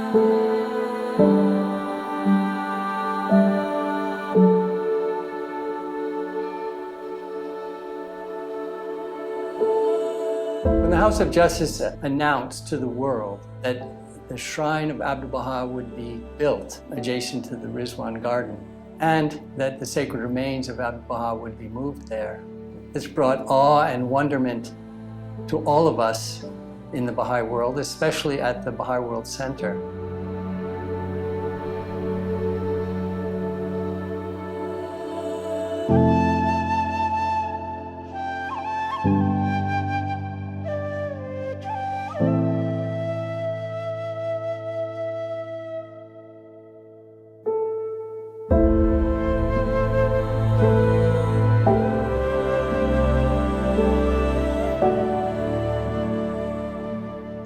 When the House of Justice announced to the world that the shrine of Abdu'l-Bahá would be built adjacent to the Rizwan Garden and that the sacred remains of Abdu'l-Bahá would be moved there, this brought awe and wonderment to all of us in the Baha'i world, especially at the Baha'i World Center.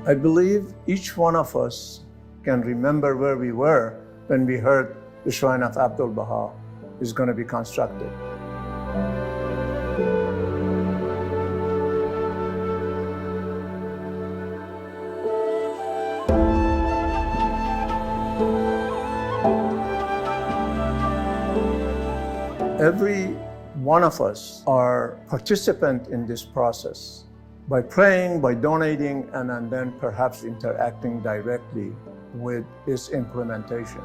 I believe each one of us can remember where we were when we heard the shrine of Abdu'l-Bahá is going to be constructed. Every one of us are participant in this process by praying, by donating, and then perhaps interacting directly with its implementation.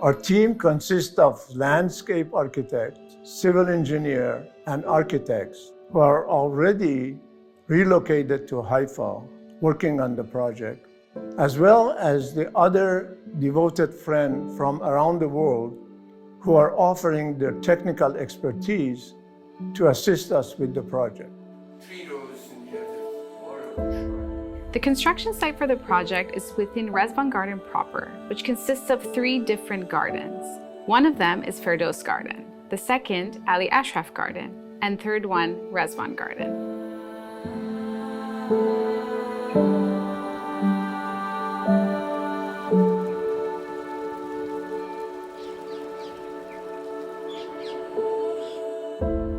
Our team consists of landscape architects, civil engineer, and architects who are already relocated to Haifa, working on the project, as well as the other devoted friends from around the world who are offering their technical expertise to assist us with the project. The construction site for the project is within Rizwan Garden proper, which consists of 3 different gardens. One of them is Firdaus Garden, the second Ali Ashraf Garden, and third one Rizwan Garden.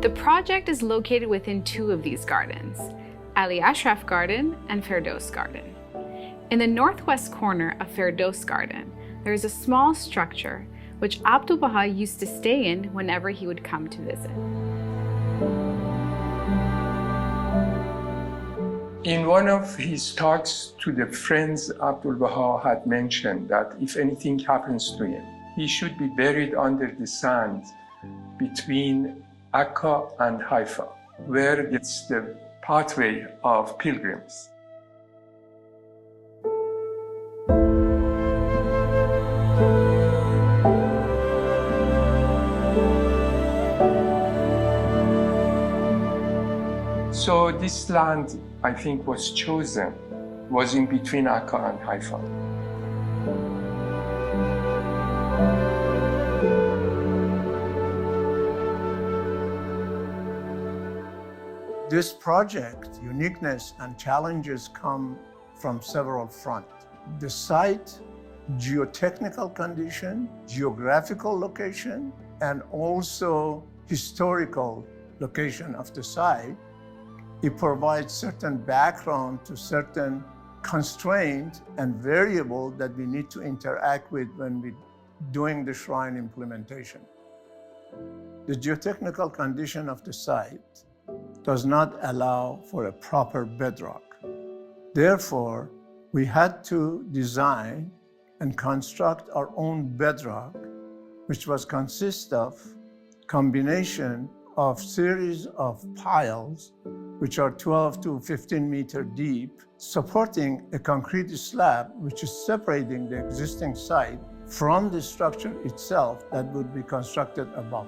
The project is located within 2 of these gardens, Ali Ashraf Garden and Firdaus Garden. In the northwest corner of Firdaus Garden, there is a small structure which Abdu'l-Bahá used to stay in whenever he would come to visit. In one of his talks to the friends, Abdu'l-Bahá had mentioned that if anything happens to him, he should be buried under the sand between Akka and Haifa, where it's the pathway of pilgrims. So this land, I think, was chosen, was in between Akka and Haifa. This project, uniqueness and challenges come from several fronts. The site, geotechnical condition, geographical location, and also historical location of the site. It provides certain background to certain constraints and variable that we need to interact with when we're doing the shrine implementation. The geotechnical condition of the site does not allow for a proper bedrock. Therefore, we had to design and construct our own bedrock, which was consist of combination of series of piles, which are 12 to 15 meter deep, supporting a concrete slab, which is separating the existing site from the structure itself that would be constructed above.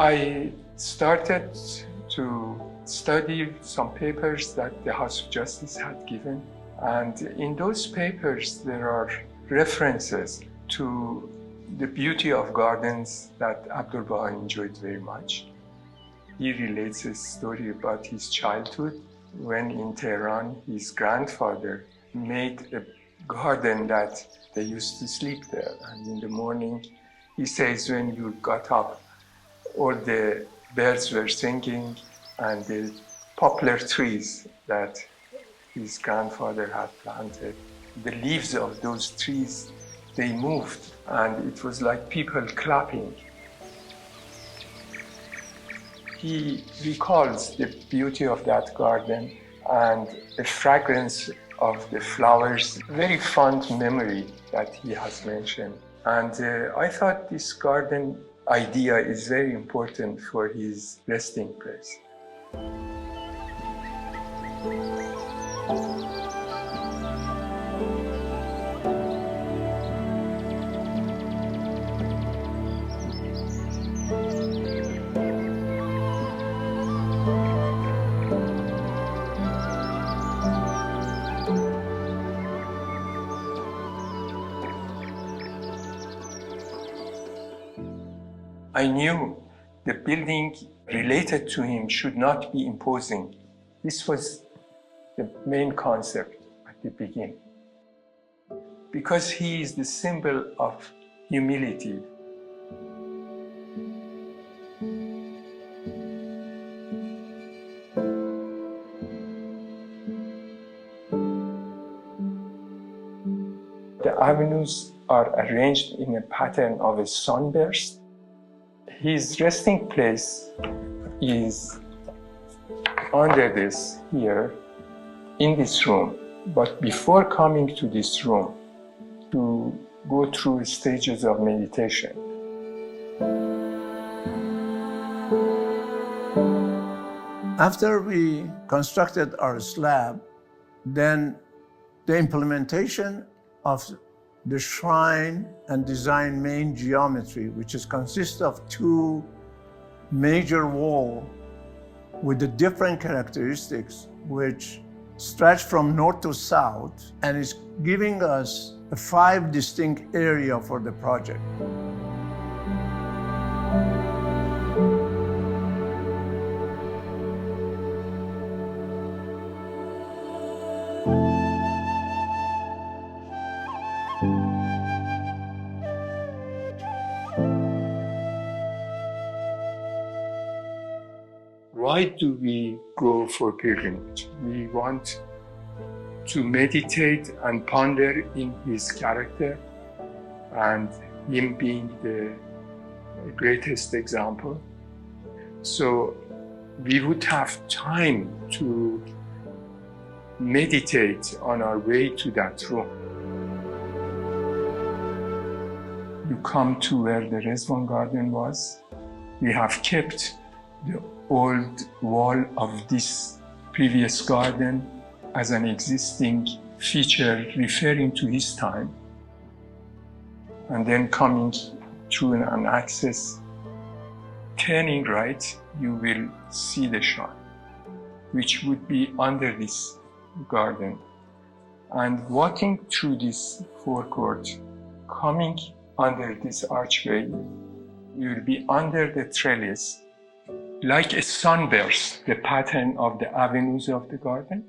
I started to study some papers that the House of Justice had given. And in those papers, there are references to the beauty of gardens that Abdu'l-Bahá enjoyed very much. He relates a story about his childhood when in Tehran his grandfather made a garden that they used to sleep there. And in the morning, he says when you got up, all the birds were singing and the poplar trees that his grandfather had planted, the leaves of those trees, they moved and it was like people clapping. He recalls the beauty of that garden and the fragrance of the flowers, very fond memory that he has mentioned. And I thought this garden idea is very important for his resting place. I knew the building related to him should not be imposing. This was the main concept at the beginning. Because he is the symbol of humility. The avenues are arranged in a pattern of a sunburst. His resting place is under this here, in this room. But before coming to this room, to go through stages of meditation. After we constructed our slab, then the implementation of the shrine and design main geometry, which consists of two major walls with the different characteristics, which stretch from north to south, and is giving us 5 distinct areas for the project. Why do we go for pilgrimage? We want to meditate and ponder in his character, and him being the greatest example. So we would have time to meditate on our way to that room. You come to where the Rizwan garden was. We have kept the old wall of this previous garden as an existing feature referring to his time. And then coming through an access, turning right, you will see the shrine, which would be under this garden. And walking through this forecourt, coming under this archway, you will be under the trellis, like a sunburst, the pattern of the avenues of the garden.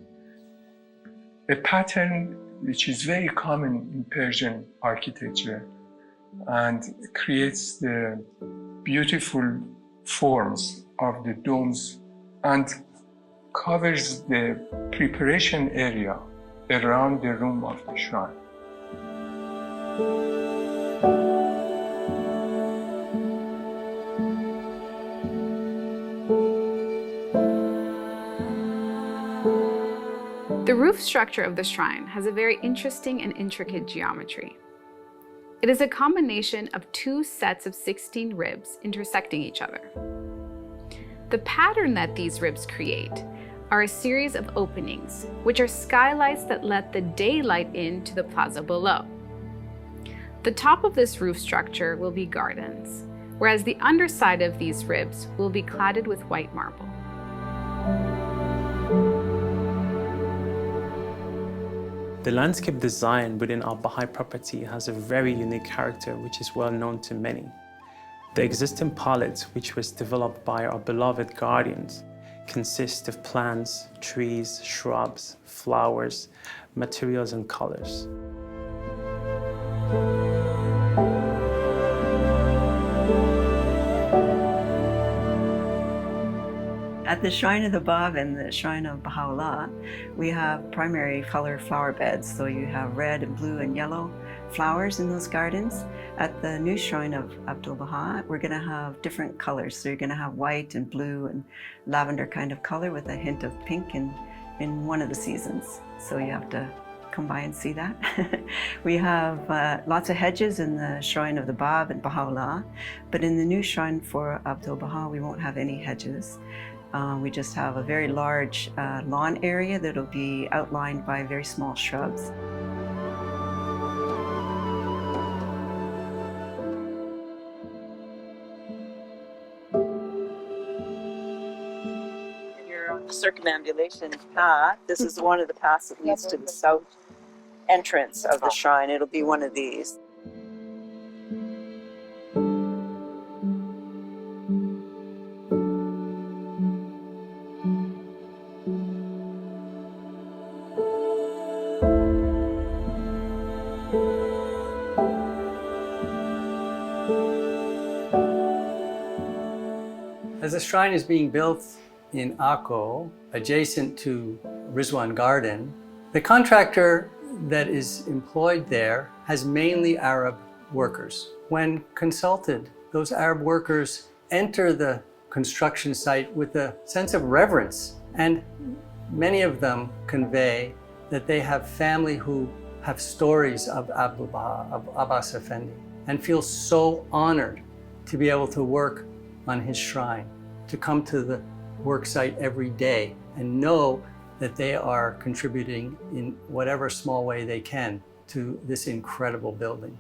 A pattern which is very common in Persian architecture and creates the beautiful forms of the domes and covers the preparation area around the room of the shrine. The roof structure of the shrine has a very interesting and intricate geometry. It is a combination of 2 sets of 16 ribs intersecting each other. The pattern that these ribs create are a series of openings, which are skylights that let the daylight into the plaza below. The top of this roof structure will be gardens, whereas the underside of these ribs will be cladded with white marble. The landscape design within our Bahá'í property has a very unique character which is well known to many. The existing palette, which was developed by our beloved guardians, consists of plants, trees, shrubs, flowers, materials and colors. At the Shrine of the Bab and the Shrine of Baha'u'llah, we have primary color flower beds. So you have red and blue and yellow flowers in those gardens. At the new Shrine of Abdu'l-Bahá, we're going to have different colors. So you're going to have white and blue and lavender kind of color with a hint of pink in one of the seasons. So you have to come by and see that. We have lots of hedges in the Shrine of the Bab and Baha'u'llah, but in the new Shrine for Abdu'l-Bahá, we won't have any hedges. We just have a very large lawn area that'll be outlined by very small shrubs. You're on the circumambulation path. This is one of the paths that leads to the south entrance of the shrine. It'll be one of these. As the shrine is being built in Akko, adjacent to Rizwan Garden, the contractor that is employed there has mainly Arab workers. When consulted, those Arab workers enter the construction site with a sense of reverence, and many of them convey that they have family who have stories of Abdu'l-Bahá, of Abbas Effendi, and feel so honored to be able to work on his shrine, to come to the work site every day and know that they are contributing in whatever small way they can to this incredible building.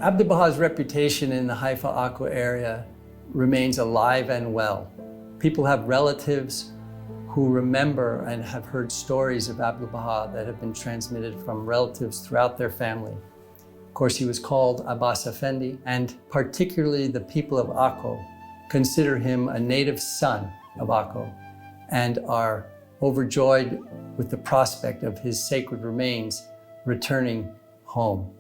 Abdu'l-Bahā's reputation in the Haifa-Akko area remains alive and well. People have relatives who remember and have heard stories of Abdu'l-Bahá that have been transmitted from relatives throughout their family. Of course, he was called Abbas Effendi, and particularly the people of Akko consider him a native son of Akko and are overjoyed with the prospect of his sacred remains returning home.